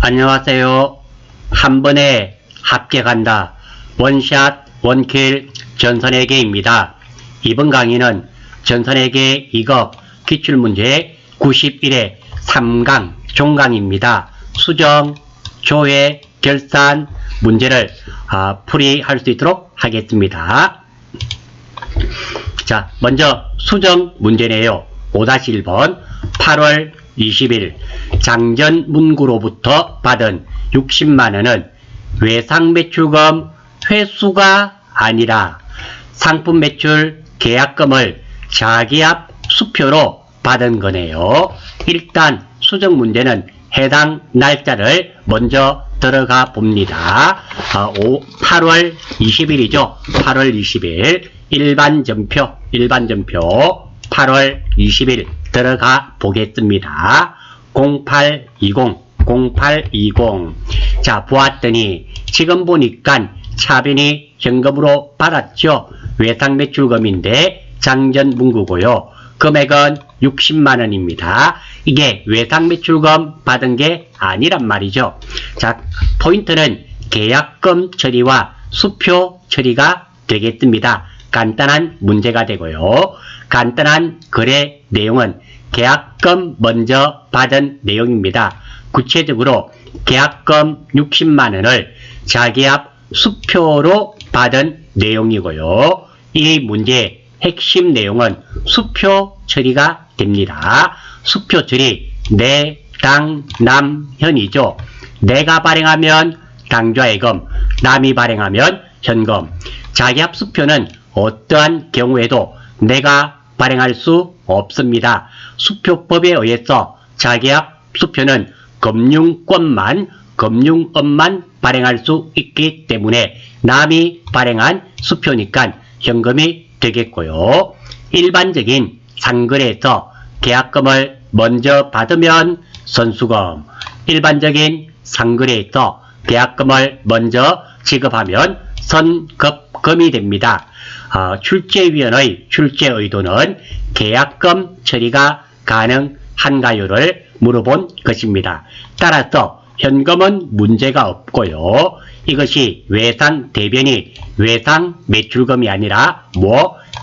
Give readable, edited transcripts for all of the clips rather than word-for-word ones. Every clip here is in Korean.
안녕하세요. 한 번에 합격한다. 원샷 원킬 전선회계입니다. 이번 강의는 전선회계 2급 기출문제 91의 3강 종강입니다. 수정, 조회, 결산 문제를 풀이할 수 있도록 하겠습니다. 자, 먼저 수정 문제네요. 5-1번 8월 20일 장전문구로부터 받은 60만원은 외상매출금 회수가 아니라 상품매출 계약금을 자기압 수표로 받은 거네요. 일단 수정 문제는 해당 날짜를 먼저 들어가 봅니다. 8월 20일이죠. 8월 20일 일반전표 8월 20일 들어가 보겠습니다. 0820 자, 보았더니 지금 보니까 차변이 현금으로 받았죠. 외상매출금인데 장전문구고요. 금액은 60만원입니다. 이게 외상매출금 받은 게 아니란 말이죠. 자, 포인트는 계약금 처리와 수표 처리가 되겠습니다. 간단한 문제가 되고요. 간단한 거래 내용은 계약금 먼저 받은 내용입니다. 구체적으로 계약금 60만원을 자기압 수표로 받은 내용이고요. 이 문제의 핵심 내용은 수표 처리가 됩니다. 수표 처리 내, 당, 남, 현이죠. 내가 발행하면 당좌예금, 남이 발행하면 현금. 자기압 수표는 어떠한 경우에도 내가 발행할 수 없습니다. 수표법에 의해서 자기압 수표는 금융권만, 금융업만 발행할 수 있기 때문에 남이 발행한 수표니까 현금이 되겠고요. 일반적인 상거래에서 계약금을 먼저 받으면 선수금, 일반적인 상거래에서 계약금을 먼저 지급하면 선급금이 됩니다. 출제위원의 출제 의도는 계약금 처리가 가능한가요를 물어본 것입니다. 따라서 현금은 문제가 없고요. 이것이 외상 대변이 외상 매출금이 아니라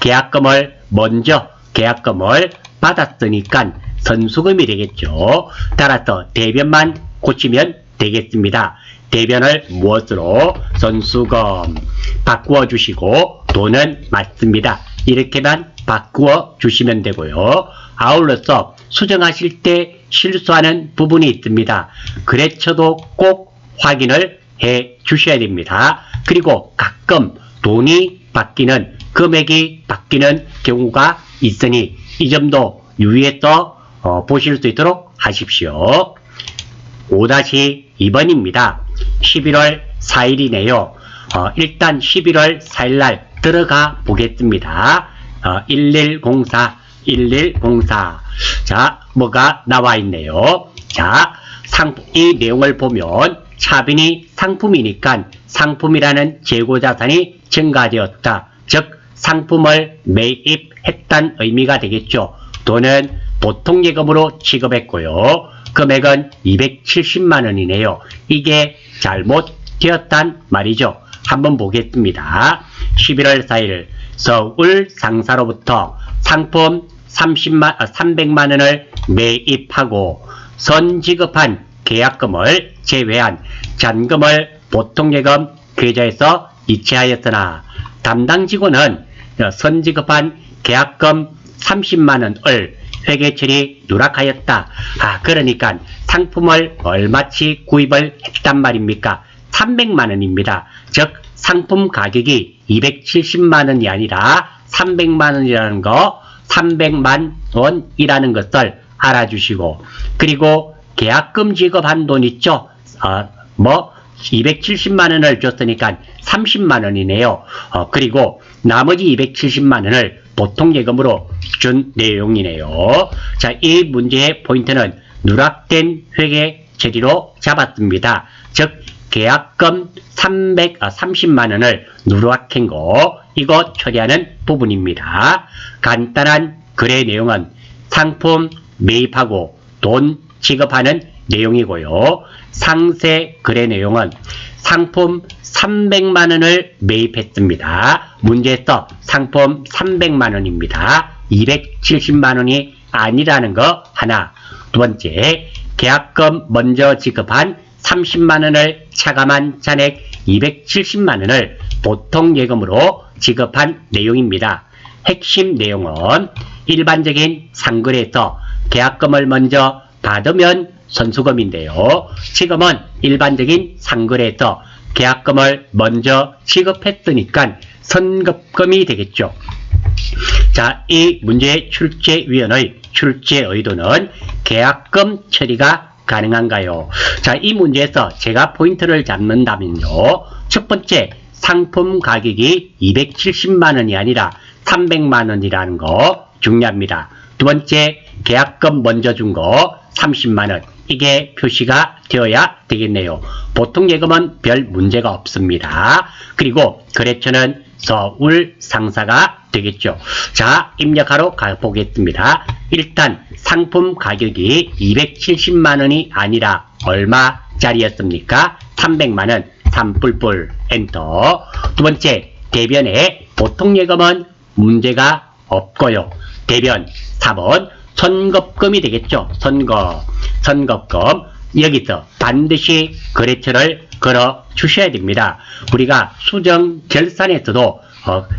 계약금을 먼저 계약금을 받았으니까 선수금이 되겠죠. 따라서 대변만 고치면 되겠습니다. 대변을 무엇으로? 선수금 바꾸어 주시고 돈은 맞습니다. 이렇게만 바꾸어 주시면 되고요. 아울러서 수정하실 때 실수하는 부분이 있습니다. 거래처도 꼭 확인을 해 주셔야 됩니다. 그리고 가끔 돈이 바뀌는, 금액이 바뀌는 경우가 있으니 이 점도 유의해서 보실 수 있도록 하십시오. 5-2번입니다. 11월 4일이네요. 일단 11월 4일날 들어가 보겠습니다. 1104. 자, 뭐가 나와 있네요. 자, 이 내용을 보면 차변이 상품이니까 상품이라는 재고자산이 증가되었다. 즉, 상품을 매입했다는 의미가 되겠죠. 돈은 보통예금으로 지급했고요. 금액은 270만원이네요. 이게 잘못되었단 말이죠. 한번 보겠습니다. 11월 4일 서울 상사로부터 상품 300만원을 매입하고 선지급한 계약금을 제외한 잔금을 보통예금 계좌에서 이체하였으나 담당 직원은 선지급한 계약금 30만원을 회계처리 누락하였다. 그러니까 상품을 얼마치 구입을 했단 말입니까? 300만원입니다. 즉 상품 가격이 270만원이 아니라 300만원이라는 거, 300만원이라는 것을 알아주시고, 그리고 계약금 지급한 돈 있죠? 270만원을 줬으니까 30만원이네요. 그리고 나머지 270만원을 보통예금으로 준 내용이네요. 자, 이 문제의 포인트는 누락된 회계 처리로 잡았습니다. 즉, 계약금 30만원을 누락한 거, 이거 처리하는 부분입니다. 간단한 거래 내용은 상품 매입하고 돈 지급하는 내용이고요. 상세 거래 내용은 상품 300만원을 매입했습니다. 문제에서 상품 300만원입니다. 270만원이 아니라는 거 하나. 두 번째, 계약금 먼저 지급한 30만원을 차감한 잔액 270만원을 보통 예금으로 지급한 내용입니다. 핵심 내용은 일반적인 상거래에서 계약금을 먼저 받으면 선수금인데요. 지금은 일반적인 상거래에서 계약금을 먼저 지급했으니까 선급금이 되겠죠. 자, 이 문제의 출제위원의 출제 의도는 계약금 처리가 가능한가요? 자, 이 문제에서 제가 포인트를 잡는다면요. 첫 번째, 상품 가격이 270만원이 아니라 300만원이라는 거 중요합니다. 두 번째, 계약금 먼저 준 거 30만원. 이게 표시가 되어야 되겠네요. 보통 예금은 별 문제가 없습니다. 그리고 거래처는 서울 상사가 되겠죠. 자, 입력하러 가보겠습니다. 일단 상품 가격이 270만원이 아니라 얼마짜리였습니까? 300만원. 3뿔뿔 엔터. 두 번째, 대변에 보통 예금은 문제가 없고요. 대변 4번 선급금이 되겠죠. 선급금. 여기서 반드시 거래처를 걸어 주셔야 됩니다. 우리가 수정 결산에서도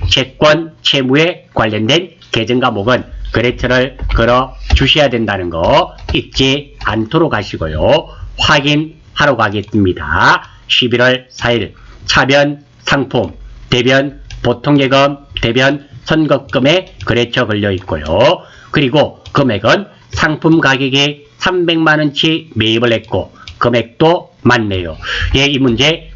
채권 채무에 관련된 계정 과목은 거래처를 걸어 주셔야 된다는 거 잊지 않도록 하시고요. 확인하러 가겠습니다. 11월 4일 차변 상품, 대변 보통예금, 대변 선급금에 거래처 걸려 있고요. 그리고 금액은 상품 가격이 300만원치 매입을 했고 금액도 맞네요. 예, 이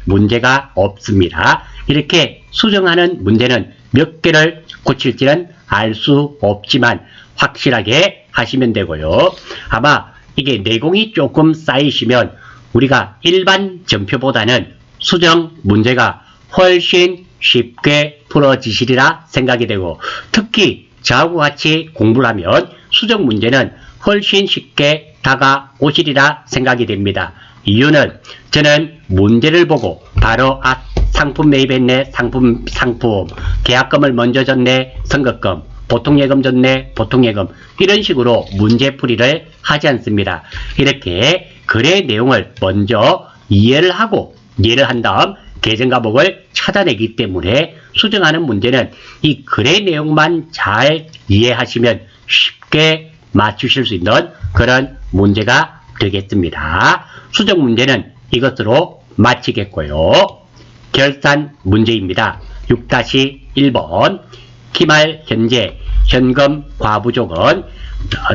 문제가 없습니다. 이렇게 수정하는 문제는 몇 개를 고칠지는 알 수 없지만 확실하게 하시면 되고요. 아마 이게 내공이 조금 쌓이시면 우리가 일반 전표보다는 수정 문제가 훨씬 쉽게 풀어지시리라 생각이 되고, 특히 저하고 같이 공부를 하면 수정 문제는 훨씬 쉽게 다가오시리라 생각이 됩니다. 이유는 저는 문제를 보고 바로 상품 매입했네, 상품 계약금을 먼저 줬네, 선급금, 보통예금 줬네, 보통예금, 이런 식으로 문제풀이를 하지 않습니다. 이렇게 거래 내용을 먼저 이해를 하고 이해를 한 다음 계정 과목을 찾아내기 때문에 수정하는 문제는 이 거래 내용만 잘 이해하시면 쉽게 맞추실 수 있는 그런 문제가 되겠습니다. 수정 문제는 이것으로 마치겠고요. 결산 문제입니다. 6-1번 기말 현재 현금 과부족은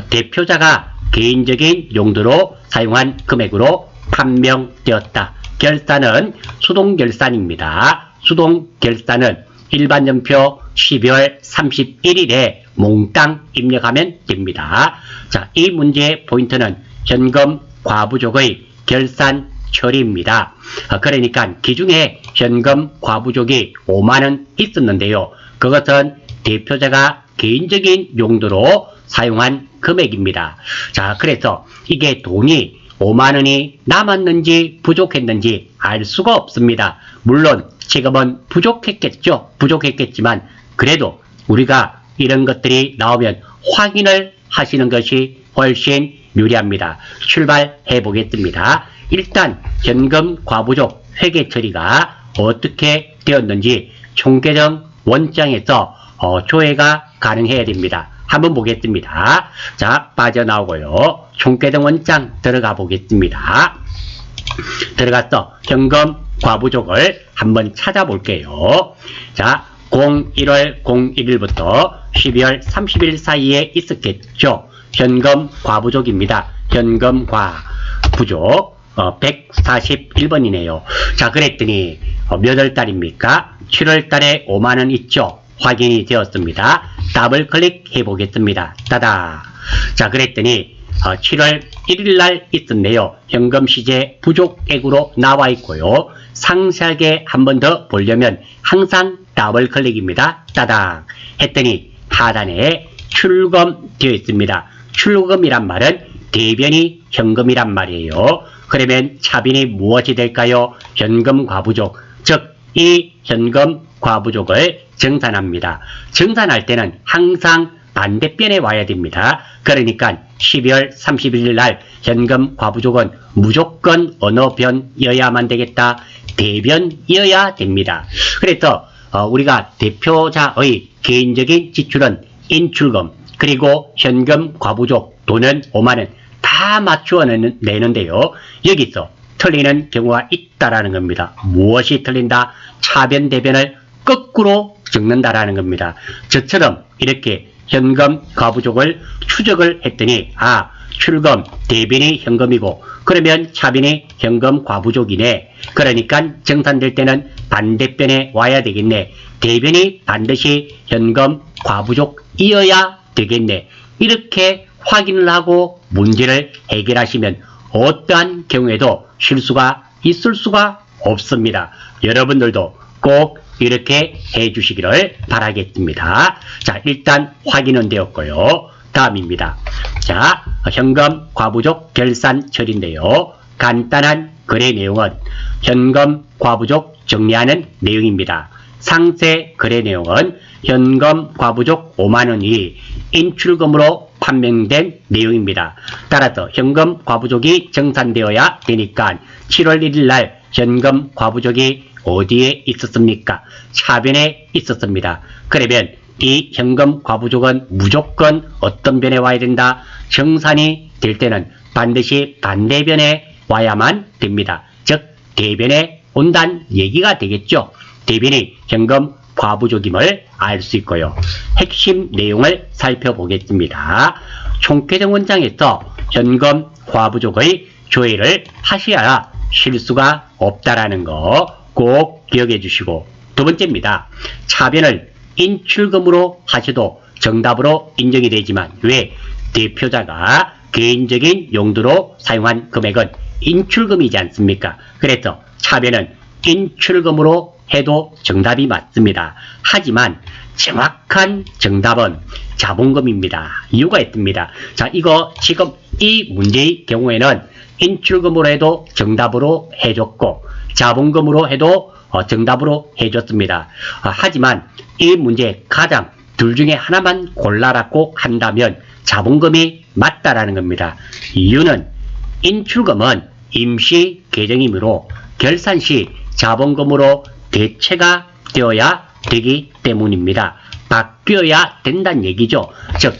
대표자가 개인적인 용도로 사용한 금액으로 판명되었다. 결산은 수동결산입니다. 수동결산은 일반전표 12월 31일에 몽땅 입력하면 됩니다. 자, 이 문제의 포인트는 현금 과부족의 결산 처리입니다. 그러니까 기중에 현금 과부족이 5만원 있었는데요. 그것은 대표자가 개인적인 용도로 사용한 금액입니다. 자, 그래서 이게 돈이 5만원이 남았는지 부족했는지 알 수가 없습니다. 물론 지금은 부족했겠지만 그래도 우리가 이런 것들이 나오면 확인을 하시는 것이 훨씬 유리합니다. 출발해 보겠습니다. 일단 현금 과부족 회계 처리가 어떻게 되었는지 총계정 원장에서 조회가 가능해야 됩니다. 한번 보겠습니다. 자, 빠져나오고요. 총계정 원장 들어가 보겠습니다. 들어가서 현금 과부족을 한번 찾아볼게요. 자, 01월 01일부터 12월 30일 사이에 있었겠죠. 현금 과부족입니다. 현금 과부족 141번이네요. 자, 그랬더니 몇 월 달입니까? 7월 달에 5만원 있죠. 확인이 되었습니다. 더블 클릭해 보겠습니다. 따다. 자, 그랬더니 7월 1일 날 있었네요. 현금 시제 부족액으로 나와 있고요. 상세하게 한 번 더 보려면 항상 더블 클릭입니다. 따당 했더니 하단에 출금 되어 있습니다. 출금이란 말은 대변이 현금이란 말이에요. 그러면 차변이 무엇이 될까요? 현금 과부족. 즉, 이 현금 과부족을 정산합니다. 정산할 때는 항상 반대편에 와야 됩니다. 그러니까 12월 31일 날 현금 과부족은 무조건 어느 변이어야만 되겠다? 대변이어야 됩니다. 그래서 우리가 대표자의 개인적인 지출은 인출금, 그리고 현금 과부족 돈은 5만원 다 맞추어 내는데요. 여기서 틀리는 경우가 있다라는 겁니다. 무엇이 틀린다? 차변 대변을 거꾸로 적는다라는 겁니다. 저처럼 이렇게 현금 과부족을 추적을 했더니 출금 대변이 현금이고 그러면 차변이 현금 과부족이네. 그러니까 정산될 때는 반대편에 와야 되겠네. 대변이 반드시 현금 과부족이어야 되겠네. 이렇게 확인을 하고 문제를 해결하시면 어떠한 경우에도 실수가 있을 수가 없습니다. 여러분들도 꼭 이렇게 해주시기를 바라겠습니다. 자, 일단 확인은 되었고요. 다음입니다. 자, 현금 과부족 결산 처리인데요. 간단한 거래 내용은 현금 과부족 정리하는 내용입니다. 상세 거래 내용은 현금 과부족 5만원이 인출금으로 판명된 내용입니다. 따라서 현금 과부족이 정산되어야 되니까 7월 1일 날 현금 과부족이 어디에 있었습니까? 차변에 있었습니다. 그러면 이 현금 과부족은 무조건 어떤 변에 와야 된다? 정산이 될 때는 반드시 반대변에 와야만 됩니다. 즉 대변에 온다는 얘기가 되겠죠. 대변이 현금 과부족임을 알 수 있고요. 핵심 내용을 살펴보겠습니다. 총회정 원장에서 현금 과부족의 조회를 하셔야 실수가 없다라는 거 꼭 기억해 주시고, 두 번째입니다. 차변을 인출금으로 하셔도 정답으로 인정이 되지만 왜? 대표자가 개인적인 용도로 사용한 금액은 인출금이지 않습니까? 그래서 차변은 인출금으로 해도 정답이 맞습니다. 하지만 정확한 정답은 자본금입니다. 이유가 있습니다. 자, 이거 지금 이 문제의 경우에는 인출금으로 해도 정답으로 해줬고 자본금으로 해도 정답으로 해줬습니다. 하지만 이 문제 가장 둘 중에 하나만 골라라고 한다면 자본금이 맞다라는 겁니다. 이유는 인출금은 임시 계정이므로 결산 시 자본금으로 대체가 되어야 되기 때문입니다. 바뀌어야 된다는 얘기죠. 즉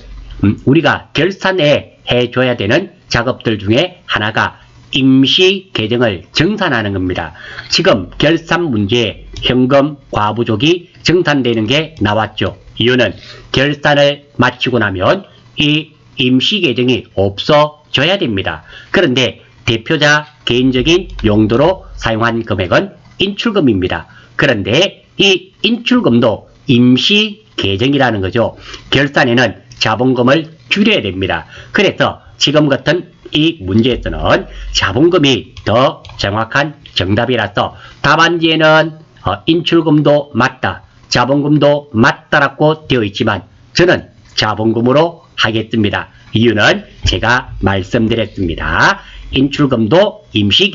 우리가 결산에 해줘야 되는 작업들 중에 하나가 임시 계정을 정산하는 겁니다. 지금 결산 문제에 현금 과부족이 정산되는 게 나왔죠. 이유는 결산을 마치고 나면 이 임시 계정이 없어져야 됩니다. 그런데 대표자 개인적인 용도로 사용한 금액은 인출금입니다. 그런데 이 인출금도 임시 계정이라는 거죠. 결산에는 자본금을 줄여야 됩니다. 그래서 지금 같은 이 문제에서는 자본금이 더 정확한 정답이라서 답안지에는 인출금도 맞다, 자본금도 맞다라고 되어 있지만 저는 자본금으로 하겠습니다. 이유는 제가 말씀드렸습니다. 인출금도 임시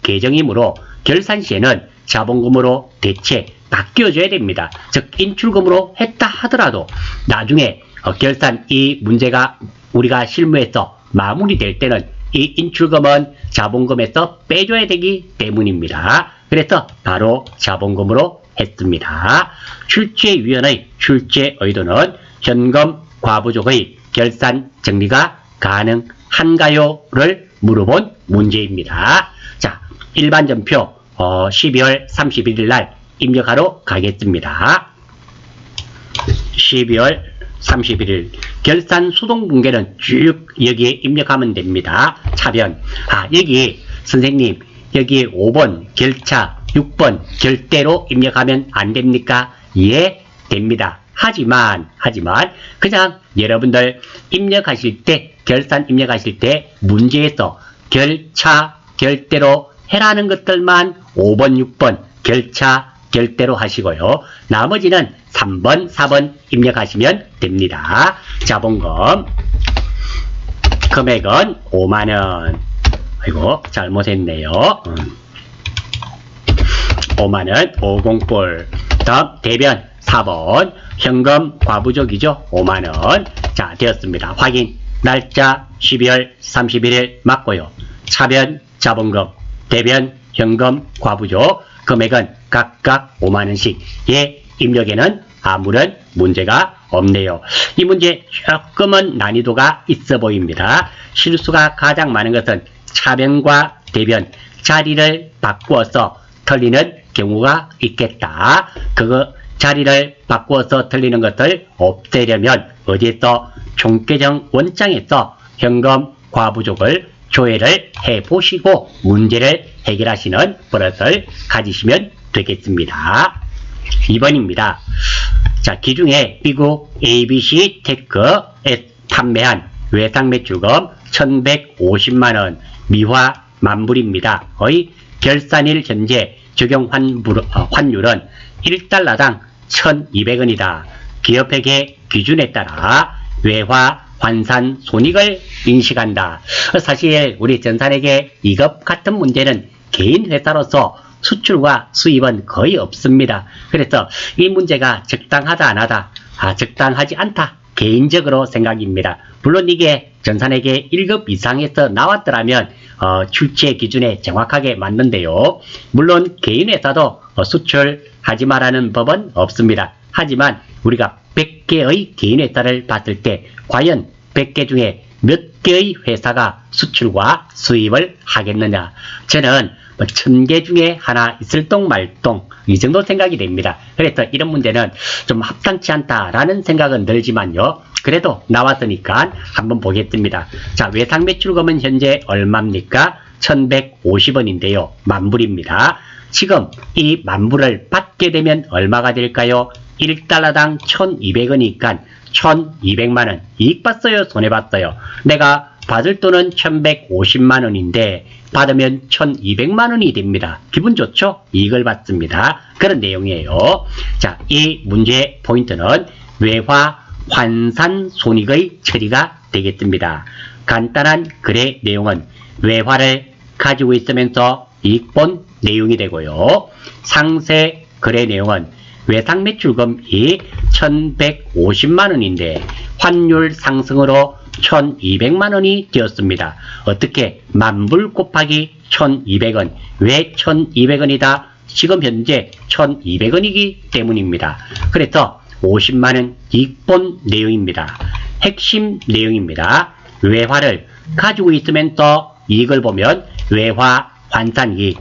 계정이므로 결산 시에는 자본금으로 대체 바뀌어줘야 됩니다. 즉 인출금으로 했다 하더라도 나중에 결산 이 문제가 우리가 실무에서 마무리될 때는 이 인출금은 자본금에서 빼줘야 되기 때문입니다. 그래서 바로 자본금으로 했습니다. 출제위원의 출제 의도는 현금 과부족의 결산 정리가 가능한가요?를 물어본 문제입니다. 자, 일반 전표 12월 31일 날 입력하러 가겠습니다. 12월 31일 결산 수동 붕괴는 쭉 여기에 입력하면 됩니다. 차변. 여기 선생님 여기 5번 결차 6번 결대로 입력하면 안 됩니까? 예, 됩니다. 하지만 그냥 여러분들 입력하실 때 결산 입력하실 때 문제에서 결차 결대로 해라는 것들만 5번 6번 결차 결대로 하시고요. 나머지는 3번 4번 입력하시면 됩니다. 자본금 금액은 5만원. 아이고, 잘못했네요. 5만원, 50불. 다음, 대변 4번. 현금 과부족이죠? 5만원. 자, 되었습니다. 확인. 날짜 12월 31일 맞고요. 차변 자본금, 대변 현금 과부족. 금액은 각각 5만원씩. 예, 입력에는 아무런 문제가 없네요. 이 문제 조금은 난이도가 있어 보입니다. 실수가 가장 많은 것은 차변과 대변 자리를 바꾸어서 틀리는 경우가 있겠다. 그거 자리를 바꾸어서 틀리는 것을 없애려면 어디에서 총계정 원장에서 현금 과부족을 조회를 해보시고 문제를 해결하시는 버릇을 가지시면 되겠습니다. 2번입니다. 자, 기중에 미국 ABC 테크에 판매한 외상 매출금 1150만원 미화 만불입니다. 의 결산일 현재 적용 환율은 1달러당 1200원이다. 기업회계 기준에 따라 외화 환산 손익을 인식한다. 사실 우리 전산회계 2급 같은 문제는 개인 회사로서 수출과 수입은 거의 없습니다. 그래서 이 문제가 적당하다 안 하다, 적당하지 않다 개인적으로 생각입니다. 물론 이게 전산회계 1급 이상에서 나왔더라면 출제 기준에 정확하게 맞는데요. 물론 개인 회사도 수출하지 말라는 법은 없습니다. 하지만 우리가 100개의 개인 회사를 봤을 때 과연 100개 중에 몇 개의 회사가 수출과 수입을 하겠느냐. 저는 1000개 중에 하나 있을 똥 말똥 이 정도 생각이 됩니다. 그래서 이런 문제는 좀 합당치 않다라는 생각은 들지만요. 그래도 나왔으니까 한번 보겠습니다. 자, 외상 매출금은 현재 얼마입니까? 1150원인데요. 만불입니다. 지금 이 만불을 받게 되면 얼마가 될까요? 1달러당 1200원이니까 1200만원 이익 봤어요? 손해 봤어요? 내가 받을 돈은 1150만원인데 받으면 1200만원이 됩니다. 기분 좋죠? 이익을 받습니다. 그런 내용이에요. 자, 이 문제의 포인트는 외화 환산 손익의 처리가 되겠습니다. 간단한 거래 내용은 외화를 가지고 있으면서 이익 본 내용이 되고요. 상세 거래 내용은 외상 매출금이 1150만원인데 환율 상승으로 1200만원이 되었습니다. 어떻게 만불 곱하기 1200원. 왜 1200원이다? 지금 현재 1200원이기 때문입니다. 그래서 50만원 이익 본 내용입니다. 핵심 내용입니다. 외화를 가지고 있으면서 이익을 보면 외화 환산이익,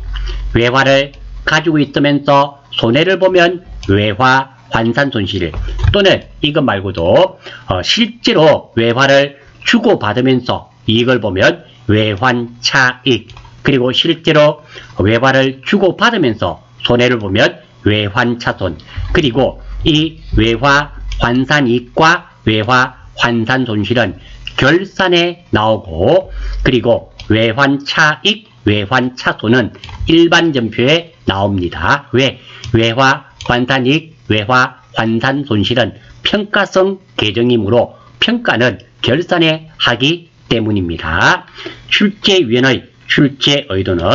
외화를 가지고 있으면서 손해를 보면 외화 환산 손실, 또는 이것 말고도 실제로 외화를 주고받으면서 이익을 보면 외환 차익, 그리고 실제로 외화를 주고받으면서 손해를 보면 외환 차손, 그리고 이 외화 환산 이익과 외화 환산 손실은 결산에 나오고, 그리고 외환 차익, 외환 차손은 일반 전표에 나옵니다. 왜? 외화 환산 이익, 외화 환산 손실은 평가성 계정이므로 평가는 결산에 하기 때문입니다. 출제위원의 출제 의도는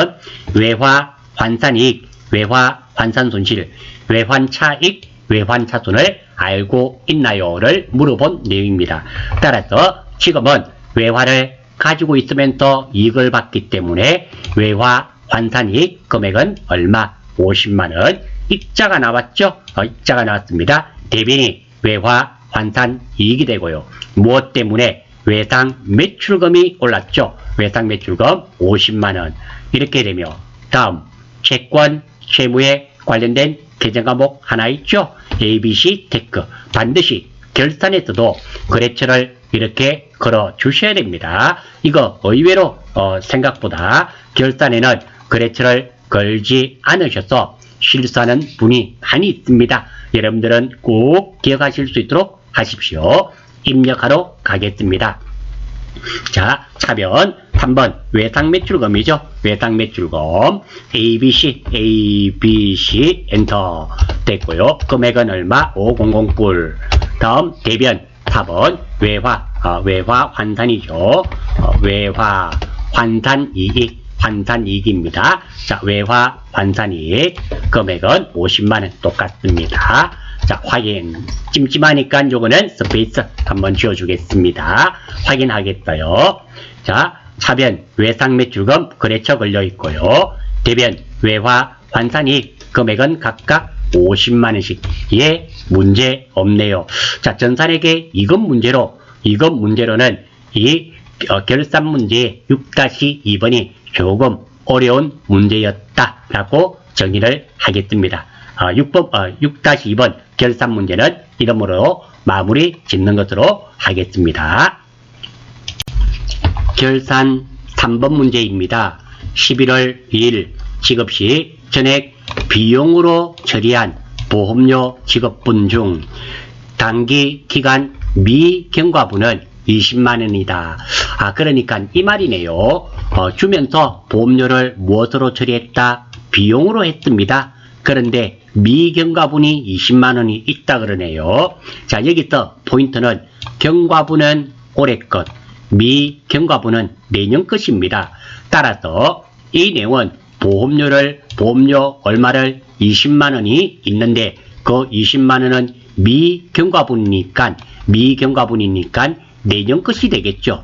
외화 환산 이익, 외화 환산 손실, 외환 차익, 외환 차손을 알고 있나요?를 물어본 내용입니다. 따라서 지금은 외화를 가지고 있으면서 이익을 받기 때문에 외화 환산 이익 금액은 얼마? 50만원. 입자가 나왔죠? 입자가 나왔습니다. 대변이 외화 환산 이익이 되고요. 무엇 때문에? 외상 매출금이 올랐죠? 외상 매출금 50만원. 이렇게 되며 다음 채권, 채무에 관련된 계정 과목 하나 있죠? ABC 테크. 반드시 결산에서도 거래처를 이렇게 걸어 주셔야 됩니다. 이거 의외로 생각보다 결산에는 거래처를 걸지 않으셔서 실수하는 분이 많이 있습니다. 여러분들은 꼭 기억하실 수 있도록 하십시오. 입력하러 가겠습니다. 자, 차변 3번 외상 매출금이죠. 외상 매출금 ABC 엔터 됐고요. 금액은 얼마? 500불. 다음 대변 4번 외화 외화 환산이죠. 외화 환산이익, 환산이익입니다. 자, 외화 환산이익 금액은 50만원 똑같습니다. 자, 확인. 찜찜하니까 요거는 스페이스 한번 지워주겠습니다. 확인하겠어요. 자, 차변 외상 매출금 거래처 걸려 있고요. 대변 외화 환산이익 금액은 각각 50만원씩. 예, 문제 없네요. 자, 전산에게 이것 문제로는 이 결산 문제 6-2번이 조금 어려운 문제였다라고 정의를 하겠습니다. 6-2번 결산 문제는 이름으로 마무리 짓는 것으로 하겠습니다. 결산 3번 문제입니다. 11월 2일 지급 시 전액 비용으로 처리한 보험료 지급분 중 단기 기간 미경과분은 20만원이다. 그러니까 이 말이네요. 주면서 보험료를 무엇으로 처리했다? 비용으로 했습니다. 그런데 미경과분이 20만원이 있다 그러네요. 자, 여기서 포인트는 경과분은 올해 것, 미경과분은 내년 것입니다. 따라서 이 내용은 보험료 얼마를 20만원이 있는데 그 20만원은 미경과분이니까 내년 것이 되겠죠.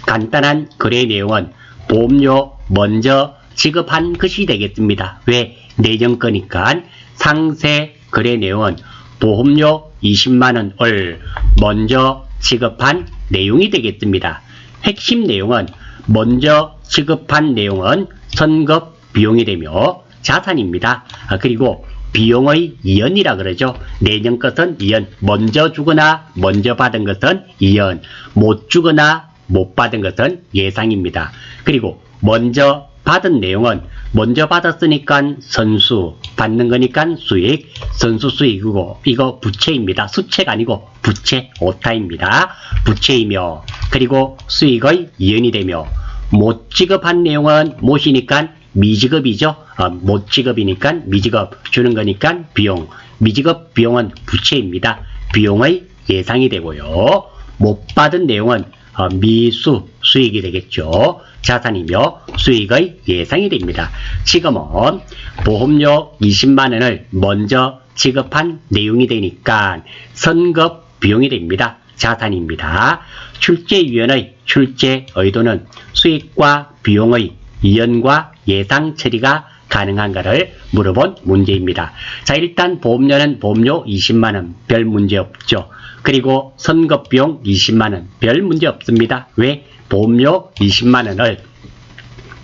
간단한 거래 내용은 보험료 먼저 지급한 것이 되겠습니다. 왜? 내년 거니까. 상세 거래 내용은 보험료 20만원을 먼저 지급한 내용이 되겠습니다. 핵심 내용은 먼저 지급한 내용은 선급 비용이 되며 자산입니다. 그리고 비용의 이연이라 그러죠. 내년 것은 이연, 먼저 주거나 먼저 받은 것은 이연, 못 주거나 못 받은 것은 예상입니다. 그리고 먼저 받은 내용은 먼저 받았으니까 선수, 받는 거니까 수익, 선수 수익이고 이거 부채입니다. 수채가 아니고 부채, 오타입니다. 부채이며 그리고 수익의 이연이 되며 못 지급한 내용은 못이니까 미지급이죠. 못 지급이니까 미지급, 주는 거니까 비용, 미지급 비용은 부채입니다. 비용의 예상이 되고요. 못 받은 내용은 미수, 수익이 되겠죠. 자산이며 수익의 예상이 됩니다. 지금은 보험료 20만원을 먼저 지급한 내용이 되니까 선급 비용이 됩니다. 자산입니다. 출제위원의 출제 의도는 수익과 비용의 이연과 예상 처리가 가능한가를 물어본 문제입니다. 자, 일단 보험료는 보험료 20만원 별 문제 없죠. 그리고 선급비용 20만원 별 문제 없습니다. 왜? 보험료 20만원을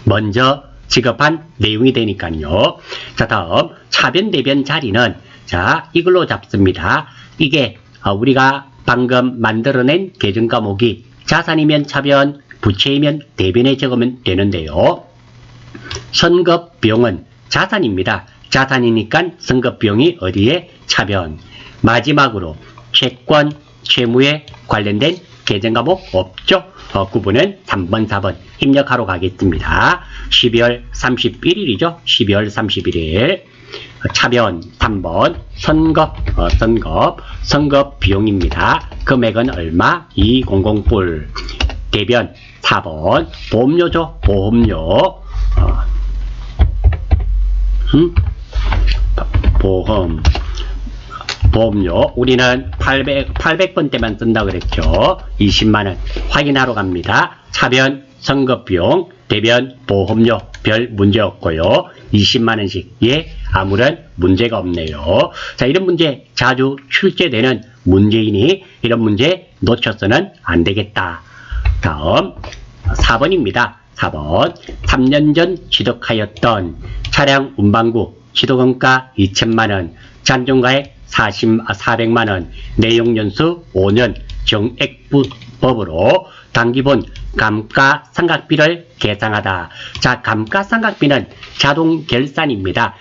먼저 지급한 내용이 되니까요. 자, 다음 차변 대변 자리는 자, 이걸로 잡습니다. 이게 우리가 방금 만들어낸 계정 과목이 자산이면 차변, 부채이면 대변에 적으면 되는데요. 선급 비용은 자산입니다. 자산이니까 선급 비용이 어디에? 차변. 마지막으로 채권, 채무에 관련된 계정 과목 없죠? 구분은 3번, 4번 입력하러 가겠습니다. 12월 31일이죠. 12월 31일. 차변 3번 선급 비용입니다. 금액은 얼마? 200불. 대변 4번 보험료죠. 보험료 우리는 800번 때만 쓴다 그랬죠. 20만원 확인하러 갑니다. 차변 선급비용, 대변 보험료 별 문제 없고요. 20만원씩 예, 아무런 문제가 없네요. 자, 이런 문제 자주 출제되는 문제이니 이런 문제 놓쳐서는 안 되겠다. 다음 4번입니다. 4번 3년 전 취득하였던 차량 운반구 취득원가 2천만원, 잔존가액 400만원, 내용연수 5년, 정액부법으로 단기본 감가상각비를 계상하다. 자, 감가상각비는 자동 결산입니다.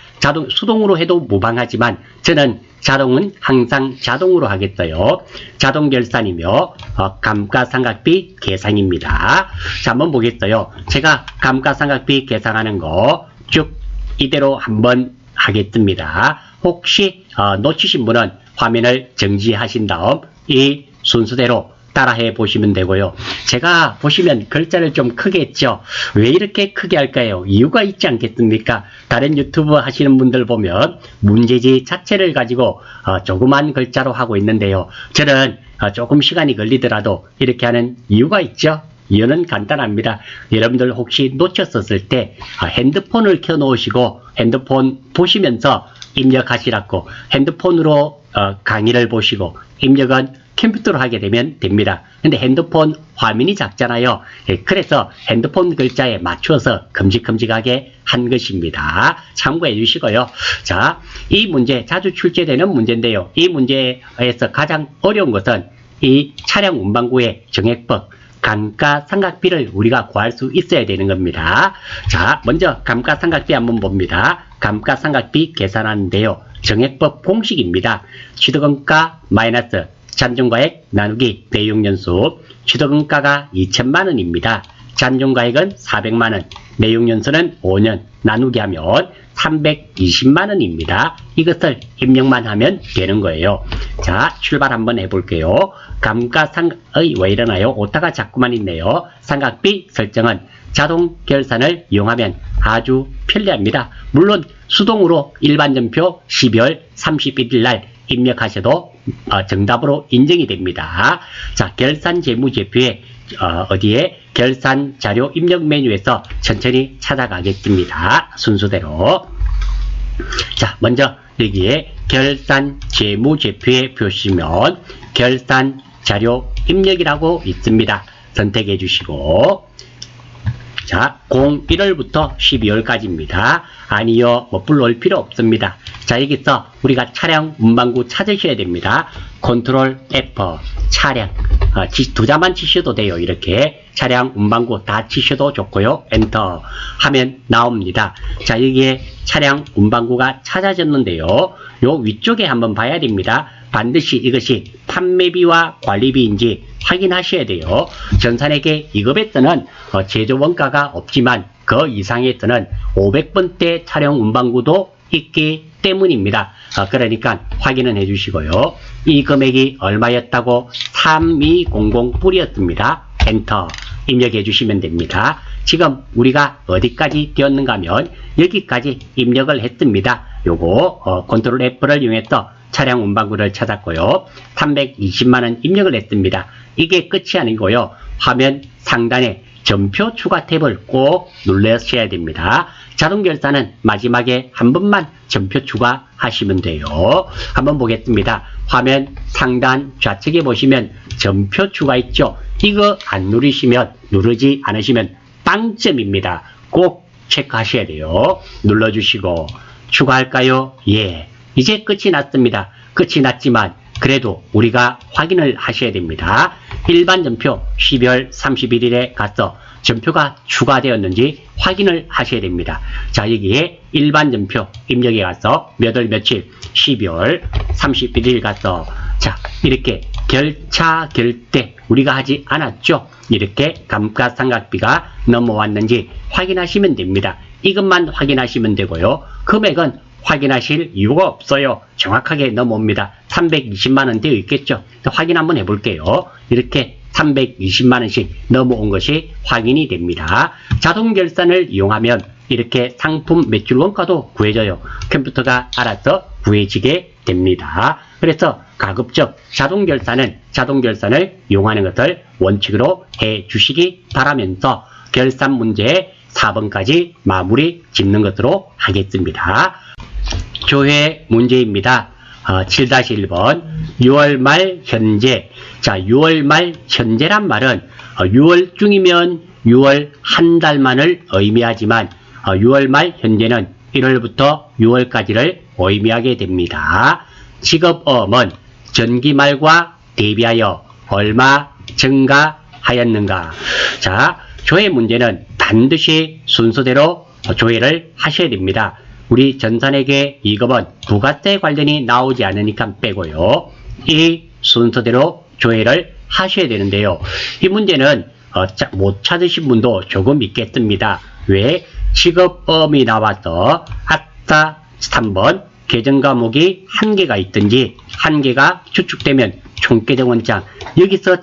수동으로 해도 무방하지만 저는 자동은 항상 자동으로 하겠어요. 자동 결산이며 감가상각비 계상입니다. 자, 한번 보겠어요. 제가 감가상각비 계상하는 거 쭉 이대로 한번 하겠습니다. 혹시 놓치신 분은 화면을 정지하신 다음 이 순서대로 따라해 보시면 되고요. 제가 보시면 글자를 좀 크게 했죠. 왜 이렇게 크게 할까요? 이유가 있지 않겠습니까? 다른 유튜브 하시는 분들 보면 문제지 자체를 가지고 조그만 글자로 하고 있는데요. 저는 조금 시간이 걸리더라도 이렇게 하는 이유가 있죠. 이유는 간단합니다. 여러분들 혹시 놓쳤었을 때 핸드폰을 켜 놓으시고 핸드폰 보시면서 입력하시라고 핸드폰으로 강의를 보시고 입력은 컴퓨터로 하게 되면 됩니다. 근데 핸드폰 화면이 작잖아요. 그래서 핸드폰 글자에 맞춰서 큼직큼직하게 한 것입니다. 참고해 주시고요. 자, 이 문제 자주 출제되는 문제인데요. 이 문제에서 가장 어려운 것은 이 차량 운반구의 정액법 감가상각비를 우리가 구할 수 있어야 되는 겁니다. 자, 먼저 감가상각비 한번 봅니다. 감가상각비 계산하는데요. 정액법 공식입니다. 취득원가 마이너스 잔존가액 나누기 내용연수. 취득원가가 2천만원입니다. 잔존가액은 400만원, 내용연수는 5년 나누기 하면 320만원입니다. 이것을 입력만 하면 되는 거예요. 자, 출발 한번 해볼게요. 왜 이러나요? 오타가 자꾸만 있네요. 상각비 설정은 자동 결산을 이용하면 아주 편리합니다. 물론 수동으로 일반전표 12월 31일 날 입력하셔도 정답으로 인정이 됩니다. 자, 결산 재무제표에 어디에 결산 자료 입력 메뉴에서 천천히 찾아가겠습니다. 순서대로. 자, 먼저 여기에 결산 재무제표에 보시면 결산 자료 입력이라고 있습니다. 선택해 주시고, 자, 01월부터 12월까지입니다. 아니요, 불러올 필요 없습니다. 자, 여기서 우리가 차량 운반구 찾으셔야 됩니다. 컨트롤 F, 차량. 두 자만 치셔도 돼요. 이렇게. 차량 운반구 다 치셔도 좋고요. 엔터 하면 나옵니다. 자, 여기에 차량 운반구가 찾아졌는데요. 요 위쪽에 한번 봐야 됩니다. 반드시 이것이 판매비와 관리비인지 확인하셔야 돼요. 전산회계 2급에서는 제조 원가가 없지만 그 이상에서는 500번대 차량 운반구도 있기 때문입니다. 그러니까 확인은 해주시고요. 이 금액이 얼마였다고 3200불이었습니다. 엔터 입력해 주시면 됩니다. 지금 우리가 어디까지 되었는가 하면 여기까지 입력을 했습니다. 요거 컨트롤 F를 이용해서 차량 운반구를 찾았고요. 320만원 입력을 했습니다. 이게 끝이 아니고요. 화면 상단에 전표 추가 탭을 꼭 눌러셔야 됩니다. 자동 결산은 마지막에 한 번만 전표 추가하시면 돼요. 한번 보겠습니다. 화면 상단 좌측에 보시면 전표 추가 있죠. 이거 안 누르지 않으시면 빵점입니다. 꼭 체크하셔야 돼요. 눌러주시고 추가할까요? 예. 이제 끝이 났습니다. 끝이 났지만 그래도 우리가 확인을 하셔야 됩니다. 일반 전표 12월 31일에 가서 전표가 추가되었는지 확인을 하셔야 됩니다. 자, 여기에 일반 전표 입력에 가서 몇 월 며칠 12월 31일 가서 자, 이렇게 결차 결대 우리가 하지 않았죠. 이렇게 감가상각비가 넘어왔는지 확인하시면 됩니다. 이것만 확인하시면 되고요. 금액은 확인하실 이유가 없어요. 정확하게 넘어옵니다. 320만원 되어 있겠죠. 확인 한번 해볼게요. 이렇게 320만원씩 넘어온 것이 확인이 됩니다. 자동 결산을 이용하면 이렇게 상품 매출 원가도 구해져요. 컴퓨터가 알아서 구해지게 됩니다. 그래서 가급적 자동 결산을 이용하는 것을 원칙으로 해 주시기 바라면서 결산 문제 4번까지 마무리 짓는 것으로 하겠습니다. 조회 문제입니다. 7-1번 6월 말 현재. 자, 6월 말 현재란 말은 6월 중이면 6월 한 달만을 의미하지만 6월 말 현재는 1월부터 6월까지를 의미하게 됩니다. 직업어음은 전기 말과 대비하여 얼마 증가하였는가. 자, 조회 문제는 반드시 순서대로 조회를 하셔야 됩니다. 우리 전산회계 2급은 부가세 관련이 나오지 않으니까 빼고요. 이 순서대로 조회를 하셔야 되는데요. 이 문제는 못 찾으신 분도 조금 있겠습니다. 왜? 직업어음이 나와서 아따 3번 계정 과목이 한 개가 있든지 한 개가 추측되면 총계정 원장 여기서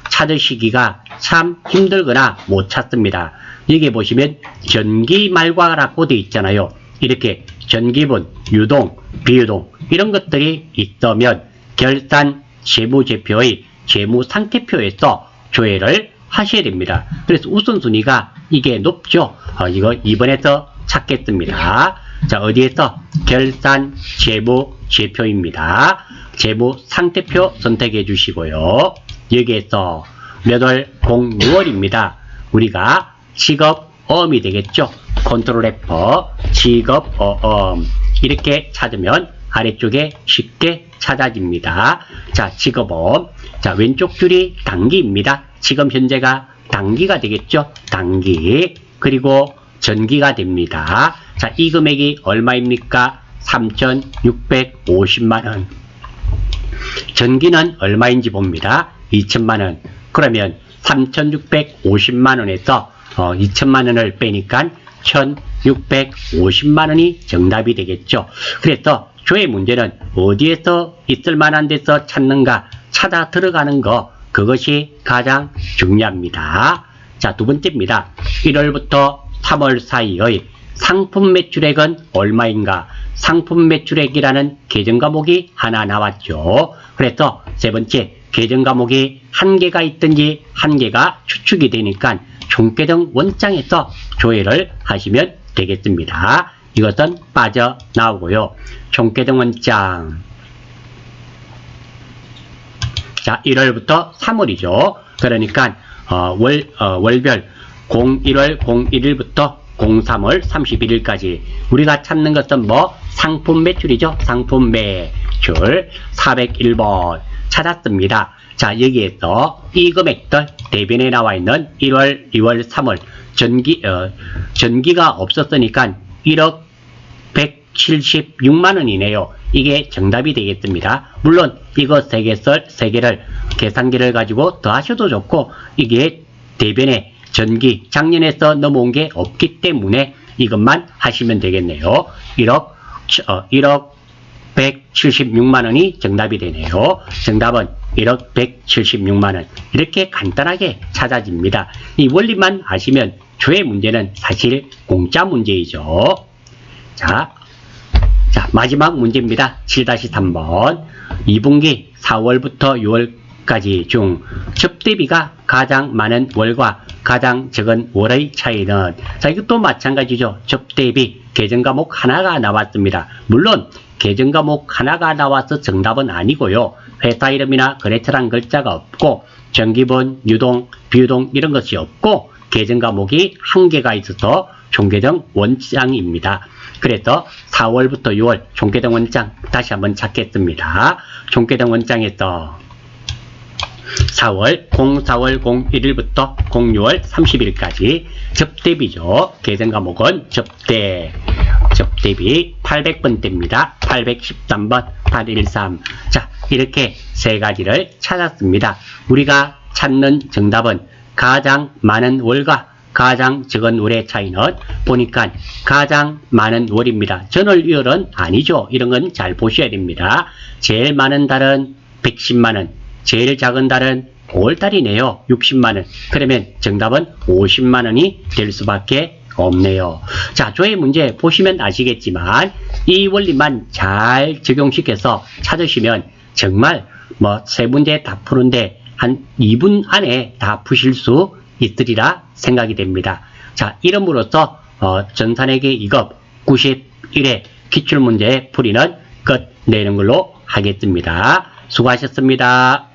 찾으시기가 참 힘들거나 못 찾습니다. 여기 보시면 전기말과라고 되어 있잖아요. 이렇게 전기분, 유동, 비유동 이런 것들이 있으면 결산 재무제표의 재무상태표에서 조회를 하셔야 됩니다. 그래서 우선순위가 이게 높죠. 이거 2번에서 찾겠습니다. 자, 어디에서? 결산 재무제표입니다. 재무상태표 선택해 주시고요. 여기에서 몇 월? 06월입니다. 우리가 직업어음이 되겠죠. 컨트롤 F 직업어음 이렇게 찾으면 아래쪽에 쉽게 찾아집니다. 자, 직업어음. 자, 왼쪽 줄이 단기입니다. 지금 현재가 단기가 되겠죠. 단기. 그리고 전기가 됩니다. 자, 이 금액이 얼마입니까? 3,650만원. 전기는 얼마인지 봅니다. 2천만원. 그러면 3,650만원에서 2천만원을 빼니까 1,650만원이 정답이 되겠죠. 그래서 조회 문제는 어디에서 있을 만한 데서 찾는가 찾아 들어가는 거 그것이 가장 중요합니다. 자, 두 번째입니다. 1월부터 3월 사이의 상품 매출액은 얼마인가? 상품 매출액이라는 계정 과목이 하나 나왔죠. 그래서 세 번째 계정 과목이 한 개가 있든지 한 개가 추측이 되니까 총계정 원장에서 조회를 하시면 되겠습니다. 이것은 빠져나오고요. 총계정 원장. 자, 1월부터 3월이죠. 그러니까 월별 01월 01일부터 03월 31일까지 우리가 찾는 것은 뭐? 상품 매출이죠. 상품 매출 401번 찾았습니다. 자, 여기에서 이 금액들 대변에 나와 있는 1월, 2월, 3월 전기가 없었으니까 1억 176만원이네요. 이게 정답이 되겠습니다. 물론 이거 세 개를 계산기를 가지고 더하셔도 좋고 이게 대변에 전기 작년에서 넘어온 게 없기 때문에 이것만 하시면 되겠네요. 1억 176만원이 정답이 되네요. 정답은 1억 176만원. 이렇게 간단하게 찾아집니다. 이 원리만 아시면 조회 문제는 사실 공짜 문제이죠. 자, 마지막 문제입니다. 7-3번. 2분기 4월부터 6월까지 중 접대비가 가장 많은 월과 가장 적은 월의 차이는, 자, 이것도 마찬가지죠. 접대비 계정 과목 하나가 나왔습니다. 물론 계정 과목 하나가 나와서 정답은 아니고요. 회사 이름이나 거래처란 글자가 없고 전기분, 유동, 비유동 이런 것이 없고 계정 과목이 한 개가 있어서 총계정 원장입니다. 그래서 4월부터 6월 총계정 원장 다시 한번 찾겠습니다. 총계정 원장에서 4월 01일부터 06월 30일까지 접대비죠. 계정 과목은 접대비 800번대입니다. 813번 813. 자, 이렇게 세 가지를 찾았습니다. 우리가 찾는 정답은 가장 많은 월과 가장 적은 월의 차이는 보니까 가장 많은 월입니다. 전월이월은 아니죠. 이런 건 잘 보셔야 됩니다. 제일 많은 달은 110만원, 제일 작은 달은 5월달이네요. 60만원. 그러면 정답은 50만원이 될 수밖에 없네요. 자, 조회 문제 보시면 아시겠지만 이 원리만 잘 적용시켜서 찾으시면 정말 뭐 세 문제 다 푸는데 한 2분 안에 다 푸실 수 있으리라 생각이 됩니다. 자, 이름으로써 전산회계 2급 91회 기출문제 풀이는 끝내는 걸로 하겠습니다. 수고하셨습니다.